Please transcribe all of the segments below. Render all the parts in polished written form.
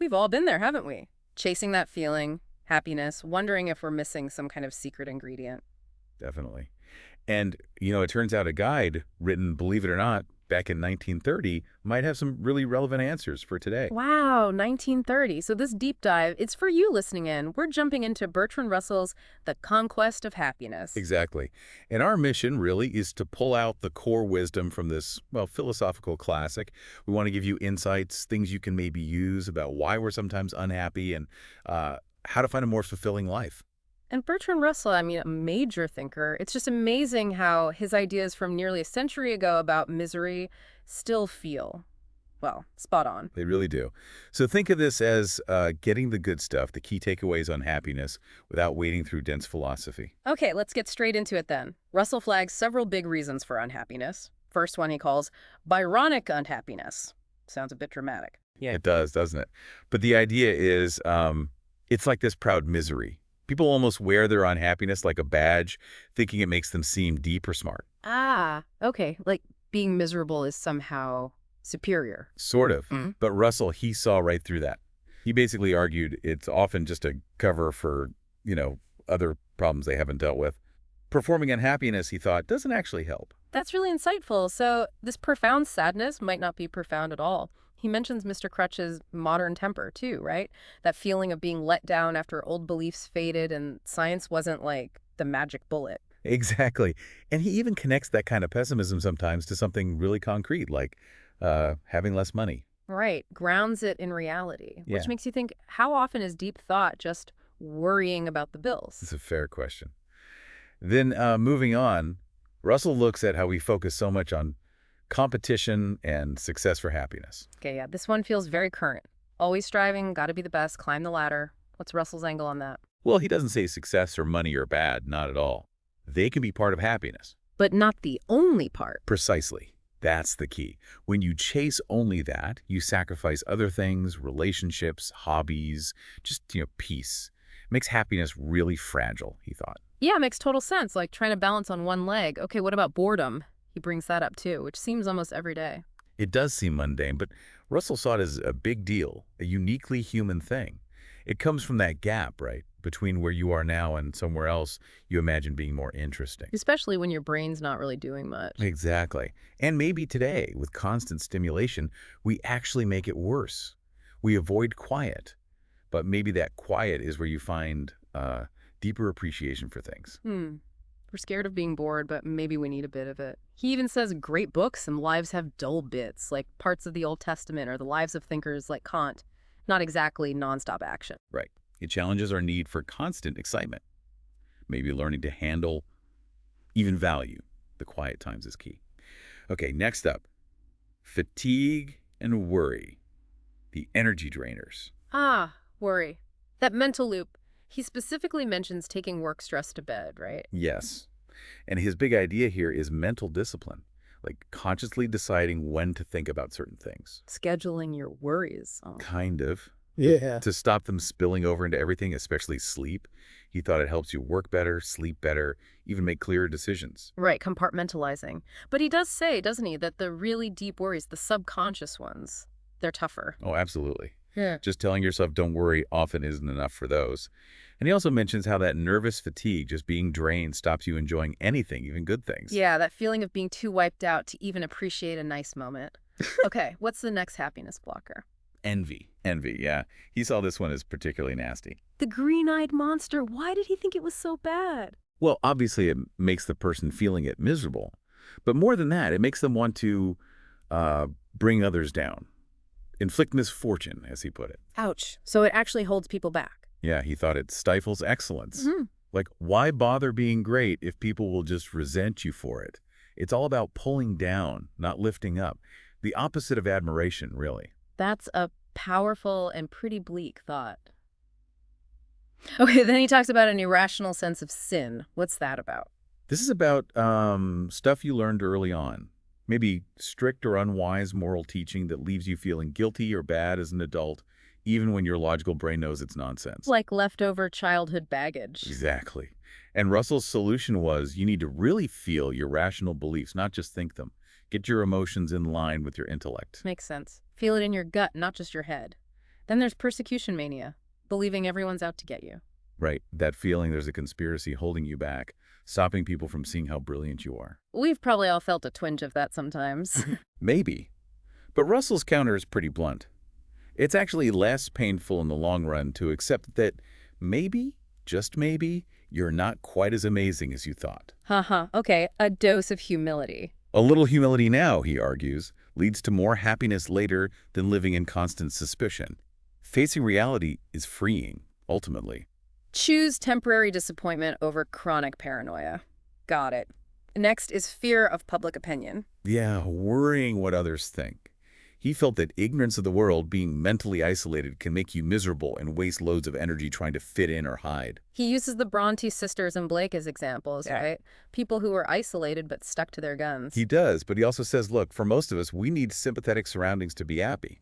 We've all been there, haven't we? Chasing that feeling, happiness, wondering if we're missing some kind of secret ingredient. Definitely. And, it turns out a guide written, believe it or not, back in 1930 might have some really relevant answers for today. Wow, 1930. So this deep dive, it's for you listening in. We're jumping into Bertrand Russell's The Conquest of Happiness. Exactly. And our mission really is to pull out the core wisdom from this, well, philosophical classic. We want to give you insights, things you can maybe use about why we're sometimes unhappy and how to find a more fulfilling life. And Bertrand Russell, I mean, a major thinker. It's just amazing how his ideas from nearly a century ago about misery still feel, well, spot on. They really do. So think of this as getting the good stuff, the key takeaways on happiness, without wading through dense philosophy. Okay, let's get straight into it then. Russell flags several big reasons for unhappiness. First one he calls Byronic unhappiness. Sounds a bit dramatic. Yeah, it does, doesn't it? But the idea is it's like this proud misery. People almost wear their unhappiness like a badge, thinking it makes them seem deep or smart. Ah, okay. Like being miserable is somehow superior. Sort of. But Russell, he saw right through that. He basically argued it's often just a cover for, other problems they haven't dealt with. Performing unhappiness, he thought, doesn't actually help. That's really insightful. So this profound sadness might not be profound at all. He mentions Mr. Crutch's modern temper, too, right? That feeling of being let down after old beliefs faded and science wasn't like the magic bullet. Exactly. And he even connects that kind of pessimism sometimes to something really concrete, like having less money. Right. Grounds it in reality, Yeah. which makes you think, how often is deep thought just worrying about the bills? It's a fair question. Then moving on, Russell looks at how we focus so much on competition and success for happiness. Okay, yeah, this one feels very current. Always striving, gotta be the best, climb the ladder. What's Russell's angle on that? Well, he doesn't say success or money are bad, not at all. They can be part of happiness. But not the only part. Precisely. That's the key. When you chase only that, you sacrifice other things, relationships, hobbies, just, peace. It makes happiness really fragile, he thought. Yeah, makes total sense, like trying to balance on one leg. Okay, what about boredom? He brings that up too, which seems almost every day. It does seem mundane, but Russell saw it as a big deal, a uniquely human thing. It comes from that gap, right, between where you are now and somewhere else you imagine being more interesting. Especially when your brain's not really doing much. Exactly. And maybe today, with constant stimulation, we actually make it worse. We avoid quiet, but maybe that quiet is where you find deeper appreciation for things. We're scared of being bored, but maybe we need a bit of it. He even says great books and lives have dull bits, like parts of the Old Testament or the lives of thinkers like Kant. Not exactly nonstop action. Right. It challenges our need for constant excitement. Maybe learning to handle, even value, the quiet times is key. Okay, next up, fatigue and worry, the energy drainers. Ah, worry. That mental loop. He specifically mentions taking work stress to bed, right? Yes. And his big idea here is mental discipline, like consciously deciding when to think about certain things. Scheduling your worries. Oh. Kind of. Yeah. To stop them spilling over into everything, especially sleep. He thought it helps you work better, sleep better, even make clearer decisions. Right, compartmentalizing. But he does say, doesn't he, that the really deep worries, the subconscious ones, they're tougher. Oh, absolutely. Yeah. Just telling yourself don't worry often isn't enough for those. And he also mentions how that nervous fatigue, just being drained, stops you enjoying anything, even good things. Yeah, that feeling of being too wiped out to even appreciate a nice moment. Okay, what's the next happiness blocker? Envy. Envy, yeah. He saw this one as particularly nasty. The green-eyed monster. Why did he think it was so bad? Well, obviously it makes the person feeling it miserable. But more than that, it makes them want to bring others down. Inflict misfortune, as he put it. Ouch. So it actually holds people back. Yeah, he thought it stifles excellence. Like, why bother being great if people will just resent you for it? It's all about pulling down, not lifting up. The opposite of admiration, really. That's a powerful and pretty bleak thought. Okay, then he talks about an irrational sense of sin. What's that about? This is about stuff you learned early on. Maybe strict or unwise moral teaching that leaves you feeling guilty or bad as an adult, even when your logical brain knows it's nonsense. Like leftover childhood baggage. Exactly. And Russell's solution was you need to really feel your rational beliefs, not just think them. Get your emotions in line with your intellect. Makes sense. Feel it in your gut, not just your head. Then there's persecution mania, believing everyone's out to get you. Right, that feeling there's a conspiracy holding you back, stopping people from seeing how brilliant you are. We've probably all felt a twinge of that sometimes. Maybe. But Russell's counter is pretty blunt. It's actually less painful in the long run to accept that maybe, just maybe, you're not quite as amazing as you thought. Haha, okay, a dose of humility. A little humility now, he argues, leads to more happiness later than living in constant suspicion. Facing reality is freeing, ultimately. Choose temporary disappointment over chronic paranoia. Got it. Next is fear of public opinion. Yeah, worrying what others think. He felt that ignorance of the world, being mentally isolated, can make you miserable and waste loads of energy trying to fit in or hide. He uses the Bronte sisters and Blake as examples, Yeah. right? People who were isolated but stuck to their guns. He does, but he also says, look, for most of us, we need sympathetic surroundings to be happy.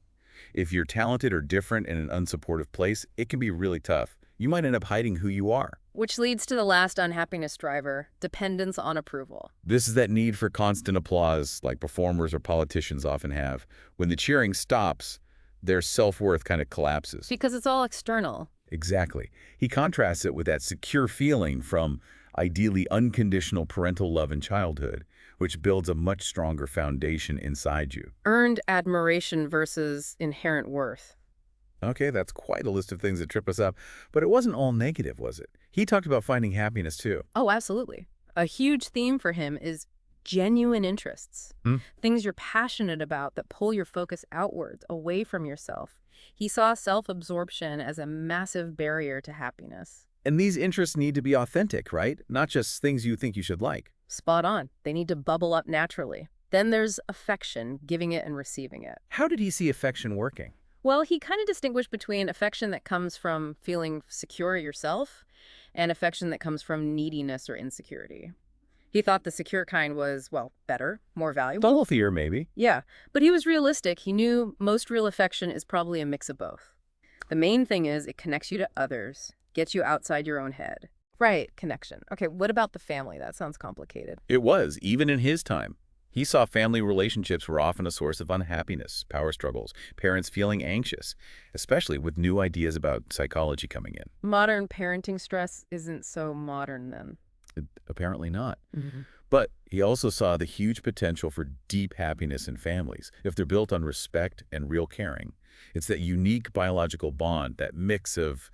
If you're talented or different in an unsupportive place, it can be really tough. You might end up hiding who you are. Which leads to the last unhappiness driver, dependence on approval. This is that need for constant applause, like performers or politicians often have. When the cheering stops, their self-worth kind of collapses. Because it's all external. Exactly. He contrasts it with that secure feeling from ideally unconditional parental love in childhood, which builds a much stronger foundation inside you. Earned admiration versus inherent worth. Okay, that's quite a list of things that trip us up, but it wasn't all negative, was it? He talked about finding happiness too. Oh, absolutely. A huge theme for him is genuine interests. Hmm? Things you're passionate about that pull your focus outwards, away from yourself. He saw self-absorption as a massive barrier to happiness. And these interests need to be authentic, right? Not just things you think you should like. Spot on. They need to bubble up naturally. Then there's affection, giving it and receiving it. How did he see affection working? Well, he kind of distinguished between affection that comes from feeling secure yourself and affection that comes from neediness or insecurity. He thought the secure kind was, well, better, more valuable. Healthier, maybe. Yeah, but he was realistic. He knew most real affection is probably a mix of both. The main thing is it connects you to others, gets you outside your own head. Right, connection. Okay, what about the family? That sounds complicated. It was, even in his time. He saw family relationships were often a source of unhappiness, power struggles, parents feeling anxious, especially with new ideas about psychology coming in. Modern parenting stress isn't so modern then. Apparently not. Mm-hmm. But he also saw the huge potential for deep happiness in families if they're built on respect and real caring. It's that unique biological bond, that mix of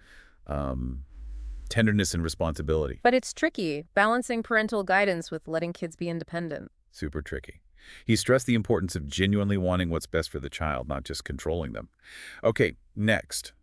tenderness and responsibility. But it's tricky, balancing parental guidance with letting kids be independent. Super tricky. He stressed the importance of genuinely wanting what's best for the child, not just controlling them. Okay, next.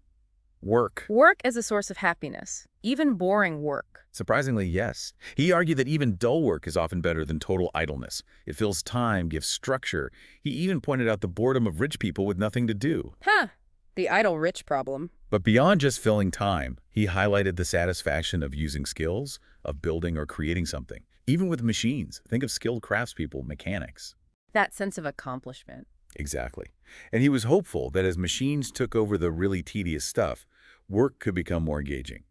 Work. Work as a source of happiness, even boring work. Surprisingly, yes. He argued that even dull work is often better than total idleness. It fills time, gives structure. He even pointed out the boredom of rich people with nothing to do. Huh, the idle rich problem. But beyond just filling time, he highlighted the satisfaction of using skills, of building or creating something. Even with machines, think of skilled craftspeople, mechanics. That sense of accomplishment. Exactly. And he was hopeful that as machines took over the really tedious stuff, work could become more engaging.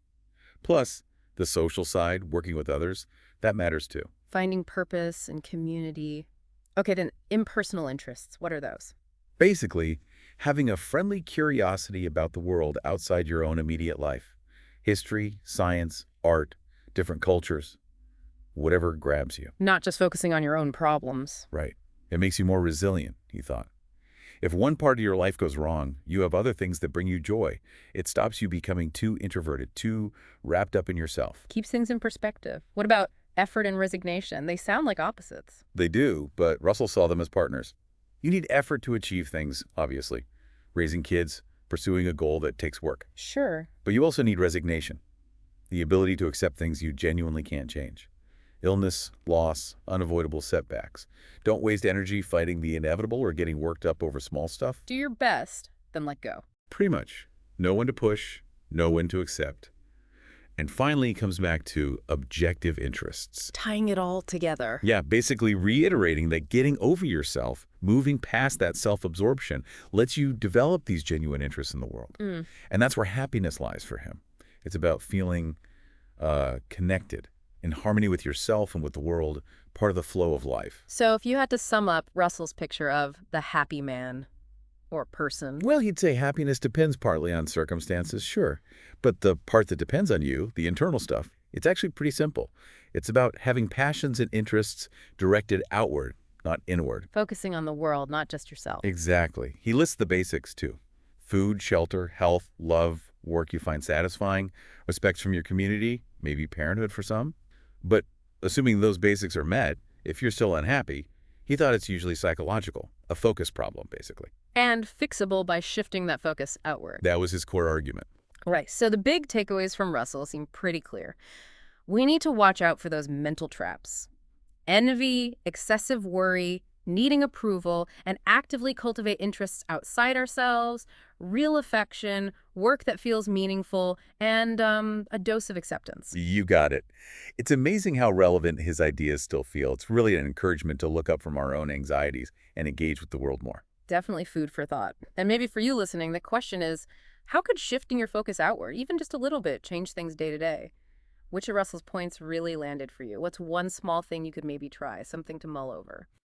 Plus, the social side, working with others, that matters too. Finding purpose and community. Okay, then impersonal interests. What are those? Basically, having a friendly curiosity about the world outside your own immediate life. History, science, art, different cultures, whatever grabs you. Not just focusing on your own problems. Right. It makes you more resilient, he thought. If one part of your life goes wrong, you have other things that bring you joy. It stops you becoming too introverted, too wrapped up in yourself. Keeps things in perspective. What about effort and resignation? They sound like opposites. They do, but Russell saw them as partners. You need effort to achieve things, obviously. Raising kids, pursuing a goal that takes work. Sure. But you also need resignation, the ability to accept things you genuinely can't change. Illness, loss, unavoidable setbacks. Don't waste energy fighting the inevitable or getting worked up over small stuff. Do your best, then let go. Pretty much. Know when to push, know when to accept. And finally, it comes back to objective interests. Tying it all together. Yeah, basically reiterating that getting over yourself, moving past that self-absorption, lets you develop these genuine interests in the world. And that's where happiness lies for him. It's about feeling connected, in harmony with yourself and with the world, part of the flow of life. So if you had to sum up Russell's picture of the happy man, or person. Well, he'd say happiness depends partly on circumstances, sure. But the part that depends on you, the internal stuff, it's actually pretty simple. It's about having passions and interests directed outward, not inward. Focusing on the world, not just yourself. Exactly. He lists the basics, too. Food, shelter, health, love, work you find satisfying, respect from your community, maybe parenthood for some. But assuming those basics are met, if you're still unhappy, he thought it's usually psychological, a focus problem, basically. And fixable by shifting that focus outward. That was his core argument. Right. So the big takeaways from Russell seem pretty clear. We need to watch out for those mental traps. Envy, excessive worry, needing approval, and actively cultivate interests outside ourselves, real affection, work that feels meaningful, and a dose of acceptance. You got it. It's amazing how relevant his ideas still feel. It's really an encouragement to look up from our own anxieties and engage with the world more. Definitely food for thought. And maybe for you listening, the question is, how could shifting your focus outward, even just a little bit, change things day to day? Which of Russell's points really landed for you? What's one small thing you could maybe try, something to mull over?